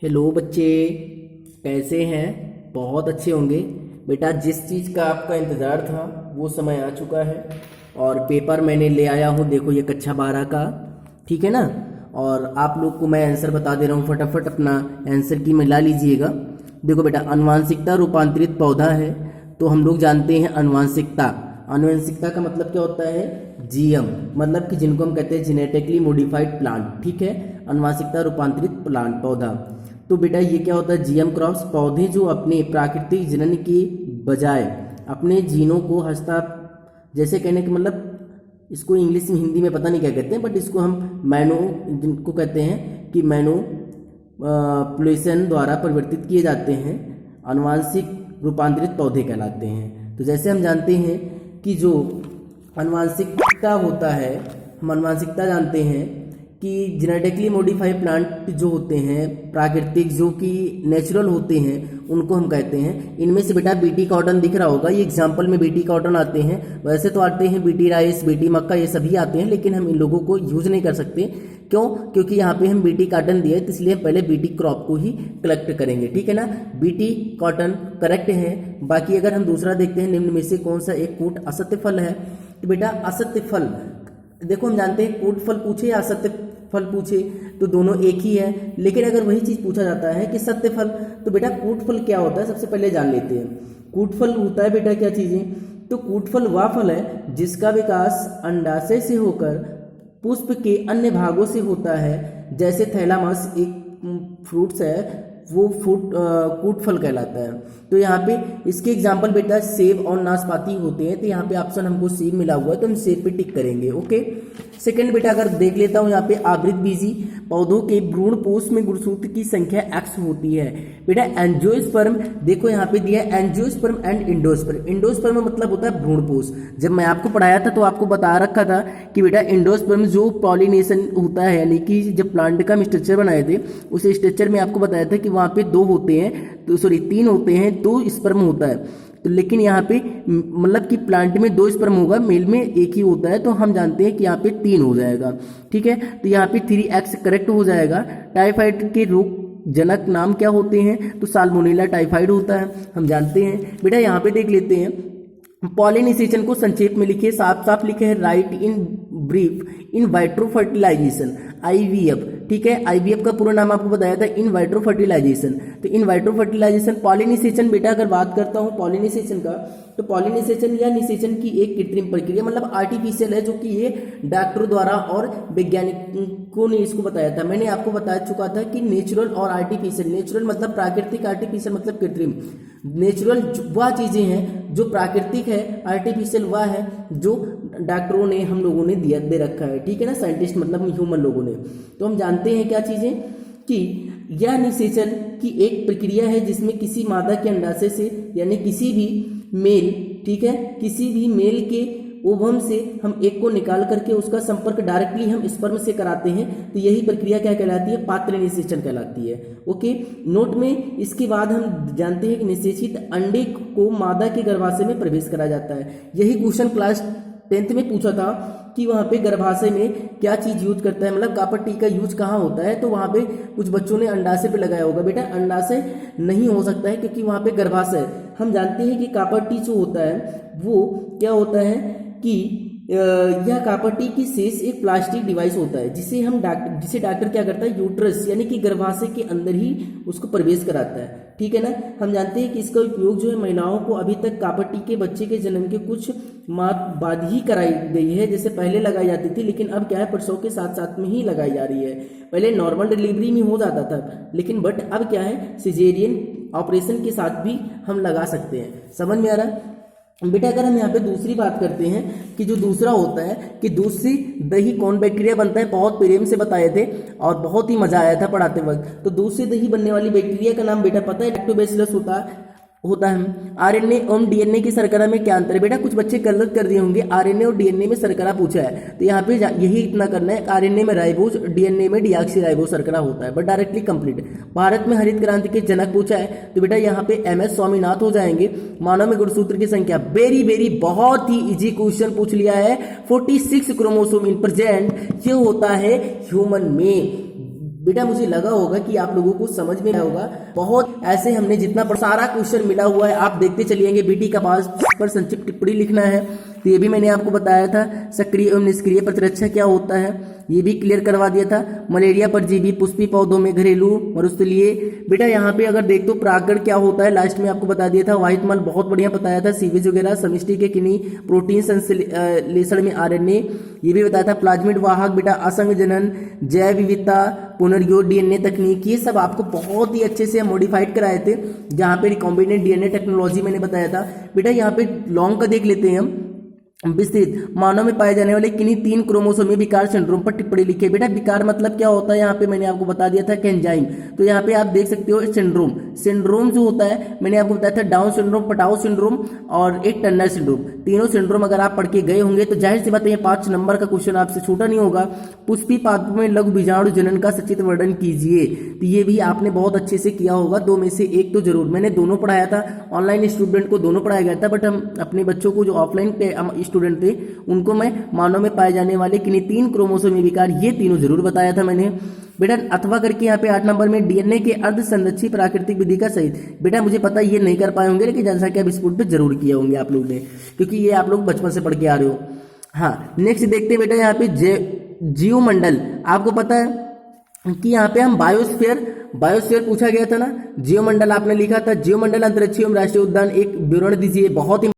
Hello बच्चे, कैसे हैं? बहुत अच्छे होंगे। बेटा, जिस चीज़ का आपका इंतज़ार था वो समय आ चुका है और पेपर मैंने ले आया हूँ। देखो, ये कक्षा 12 का, ठीक है ना। और आप लोग को मैं आंसर बता दे रहा हूँ, फटाफट अपना आंसर की मिला लीजिएगा। देखो बेटा, आनुवांशिकता रूपांतरित पौधा है, तो हम लोग जानते हैं आनुवांशिकता। आनुवंशिकता का मतलब क्या होता है? जीएम, मतलब कि जिनको हम कहते हैं जेनेटिकली मॉडिफाइड प्लांट, ठीक है। आनुवंशिकता रूपांतरित प्लांट पौधा। तो बेटा ये क्या होता है? जीएम क्रॉस पौधे जो अपने प्राकृतिक जनन के बजाय अपने जीनों को जैसे कहने का मतलब, इसको इंग्लिश में हिंदी में पता नहीं क्या कहते हैं, बट इसको हम जिनको कहते हैं कि मैनुपुलेशन द्वारा परिवर्तित किए जाते हैं, आनुवांशिक रूपांतरित पौधे कहलाते हैं। तो जैसे हम जानते हैं कि जो आनुवांशिकता होता है, हम आनुवांशिकता जानते हैं कि जेनेटिकली मॉडिफाइड प्लांट जो होते हैं, प्राकृतिक जो कि नेचुरल होते हैं, उनको हम कहते हैं। इनमें से बेटा बीटी कॉटन दिख रहा होगा, ये एग्जाम्पल में बीटी कॉटन आते हैं। वैसे तो आते हैं बीटी राइस, बीटी मक्का, ये सभी आते हैं, लेकिन हम इन लोगों को यूज नहीं कर सकते। क्यों? क्योंकि यहाँ पे हम बीटी कॉटन दिए, तो इसलिए हम पहले बीटी क्रॉप को ही कलेक्ट करेंगे, ठीक है ना। बीटी कॉटन करेक्ट है। बाकी अगर हम दूसरा देखते हैं, निम्न में से कौन सा एक कूट असत्य फल है? तो बेटा असत्य फल, देखो हम जानते हैं कूट फल पूछे या असत्य फल पूछे तो दोनों एक ही है, लेकिन अगर वही चीज पूछा जाता है कि सत्य फल, तो बेटा कूट फल क्या होता है सबसे पहले जान लेते हैं। कूट फल होता है बेटा क्या चीजें? तो कूट फल वह फल है जिसका विकास अंडाशय से होकर पुष्प के अन्य भागों से होता है। जैसे थैलामस एक फ्रूट्स है, वो कूट फल कहलाता है। तो यहाँ पे इसके एग्जाम्पल बेटा सेब और नाशपाती होते हैं, तो यहाँ पे ऑप्शन हमको सेब मिला हुआ है, तो हम सेब पे टिक करेंगे। ओके। सेकंड बेटा अगर देख लेता हूँ, यहाँ पे आवृत बीजी पौधों के भ्रूण पोष में गुणसूत्र की संख्या x होती है। बेटा एंजियोस्पर्म, देखो यहाँ पे दिया है एंजियोस्पर्म एंड इंडोस्पर्म। इंडोस्पर्म मतलब होता है भ्रूण पोष। जब मैं आपको पढ़ाया था तो आपको बता रखा था कि बेटा इंडोस्पर्म जो पॉलिनेशन होता है, यानी कि जब प्लांट का हम स्ट्रक्चर बनाए थे, उस स्ट्रक्चर में आपको बताया था कि वहाँ पे 2 होते हैं, तो सॉरी 3 होते हैं, 2 स्पर्म होता है। तो लेकिन यहाँ पे मतलब कि प्लांट में 2 स्पर्म होगा, मेल में 1 ही होता है, तो हम जानते हैं कि यहाँ पे 3 हो जाएगा, ठीक है। तो यहाँ पे 3x करेक्ट हो जाएगा। टाइफाइड के रोग जनक नाम क्या होते हैं? तो साल्मोनेला टाइफाइड होता है, हम जानते हैं। बेटा यहाँ पे देख लेते हैं, पॉलिनाइजेशन को संक्षेप में लिखे, साफ साफ लिखे है, write in brief in vitro fertilization, IVF, ठीक है। IVF का पूरा नाम आपको बताया था, इन वाइट्रो फर्टिलाइजेशन। तो इन वाइट्रो फर्टिलाइजेशन, पॉलिनाइजेशन बेटा अगर बात करता हूँ पॉलिनाइजेशन का, तो पॉलिनाइजेशन या निषेचन की एक कृत्रिम प्रक्रिया, मतलब आर्टिफिशियल है, जो कि ये डॉक्टरों द्वारा और वैज्ञानिकों ने इसको बताया था। मैंने आपको बता चुका था कि नेचुरल और आर्टिफिशियल, नेचुरल मतलब प्राकृतिक, आर्टिफिशियल मतलब कृत्रिम। नेचुरल वह चीजें हैं जो प्राकृतिक है, आर्टिफिशियल वह है जो डॉक्टरों ने, हम लोगों ने दे रखा है, ठीक है ना। साइंटिस्ट मतलब ह्यूमन लोगों ने। तो हम जानते हैं क्या चीजें कि यह निषेचन की एक प्रक्रिया है जिसमें किसी मादा के अंडाशय से, यानी किसी भी मेल, ठीक है, किसी भी मेल के ओवम से हम एक को निकाल करके उसका संपर्क डायरेक्टली हम स्पर्म से कराते हैं, तो यही प्रक्रिया क्या कहलाती है? पात्र निषेचन कहलाती है। ओके। नोट में इसके बाद हम जानते हैं कि निषेचित अंडे को मादा के गर्भाशय में प्रवेश करा जाता है। यही क्वेश्चन क्लास 10th में पूछा था कि वहाँ पे गर्भाशय में क्या चीज यूज करता है, मतलब कॉपर टी का यूज कहाँ होता है। तो वहाँ पे कुछ बच्चों ने अंडाशय पे लगाया होगा। बेटा अंडाशय नहीं हो सकता है, क्योंकि वहाँ पे गर्भाशय, हम जानते हैं कि कॉपर टी जो होता है वो क्या होता है कि यह कॉपर टी की शेष एक प्लास्टिक डिवाइस होता है, जिसे डॉक्टर क्या करता है? यूट्रस यानी कि गर्भाशय के अंदर ही उसको प्रवेश कराता है, ठीक है ना। हम जानते हैं कि इसका उपयोग जो है महिलाओं को अभी तक कॉपर टी के बच्चे के जन्म के कुछ माह बाद ही कराई गई है, जैसे पहले लगाई जाती थी, लेकिन अब क्या है, प्रसव के साथ साथ में ही लगाई जा रही है। पहले नॉर्मल डिलीवरी में हो जाता था, लेकिन बट अब क्या है, सिजेरियन ऑपरेशन के साथ भी हम लगा सकते हैं। समझ में आ रहा है? बेटा अगर हम यहाँ पे दूसरी बात करते हैं कि जो दूसरा होता है कि दूध से दही कौन बैक्टीरिया बनता है, बहुत प्रेम से बताए थे और बहुत ही मजा आया था पढ़ाते वक्त। तो दूध से दही बनने वाली बैक्टीरिया का नाम बेटा पता है? लैक्टोबैसिलस होता है। RNA और DNA की शर्करा में क्या अंतर है? बेटा कुछ बच्चे गलत कर दिए होंगे, RNA और DNA में शर्करा पूछा है, तो यहाँ पे यही इतना करना है, RNA में राइबोज, DNA में डीऑक्सीराइबोज शर्करा होता है, बट डायरेक्टली कंप्लीट। भारत में हरित क्रांति के जनक पूछा है, तो बेटा यहाँ पे MS स्वामीनाथ हो जाएंगे। मानव में गुणसूत्र की संख्या, वेरी बहुत ही इजी क्वेश्चन पूछ लिया है। 46 क्रोमोसोम इन प्रेजेंट, ये होता है ह्यूमन में। बेटा मुझे लगा होगा कि आप लोगों को समझ में आया होगा। बहुत ऐसे हमने जितना सारा क्वेश्चन मिला हुआ है आप देखते चलिएंगे। बीटी का पास पर संक्षिप्त टिप्पणी लिखना है, तो ये भी मैंने आपको बताया था। सक्रिय एवं निष्क्रिय प्रतिरक्षा क्या होता है ये भी क्लियर करवा दिया था। मलेरिया परजीवी पुष्पी पौधों में घरेलू मरुस्थलीय। बेटा यहाँ पे अगर देख तो परागण क्या होता है लास्ट में आपको बता दिया था। व्हाइट मल बहुत बढ़िया बताया था। सीवेज वगैरह समष्टि के किन्हीं प्रोटीन संश्लेषण में आरएनए ये भी बताया था। प्लाज्मिड वाहक बेटा असंग जनन, जैव विविधता, पुनर्योग डीएनए तकनीक, ये सब आपको बहुत ही अच्छे से मॉडिफाइड कराए थे। जहाँ पे रिकॉम्बिनेंट डीएनए टेक्नोलॉजी मैंने बताया था। बेटा यहाँ पे लॉन्ग का देख लेते हैं हम। विस्तृत मानव में पाए जाने वाले किन्हीं 3 क्रोमोसोमी विकार सिंड्रोम पर टिप्पणी लिखी है। बेटा विकार मतलब क्या होता है यहाँ पे मैंने आपको बता दिया था कि एंजाइम। तो यहाँ पे आप देख सकते हो सिंड्रोम। सिंड्रोम जो होता है मैंने आपको बताया था डाउन सिंड्रोम, पटाओ सिंड्रोम और एक टर्नर सिंड्रोम। तीनों सिंड्रोम अगर आप पढ़ के गए होंगे तो जाहिर सी बात है ये 5 नंबर का क्वेश्चन आपसे छोटा नहीं होगा। पुष्पी पादपों में लघु बीजाणु जनन का सचित्र वर्णन कीजिए, तो ये भी आपने बहुत अच्छे से किया होगा। 2 में से 1 तो जरूर। मैंने दोनों पढ़ाया था, ऑनलाइन स्टूडेंट को दोनों पढ़ाया गया था, बट हम अपने बच्चों को जो ऑफलाइन स्टूडेंट थे उनको मैं मानव में पाए जाने वाले किन्हीं 3 क्रोमोसोमी विकार ये तीनों जरूर बताया था मैंने। बेटा अथवा करके यहाँ पे 8 नंबर में डीएनए के अर्ध संरक्षी प्राकृतिक विधि का सहित। बेटा मुझे पता ये नहीं कर पाए होंगे लेकिन जनसंख्या विस्फोट पे जरूर किए होंगे आप लोग ने, क्योंकि ये आप लोग बचपन से पढ़ के आ रहे हो। हाँ नेक्स्ट देखते हैं बेटा यहाँ पे जीवमंडल। आपको पता है कि यहाँ पे हम बायोस्फीयर पूछा गया था ना, जीवमंडल आपने लिखा था। जीवमंडल अंतरिक्ष एवं राष्ट्रीय उद्यान एक विवरण दीजिए। बहुत ही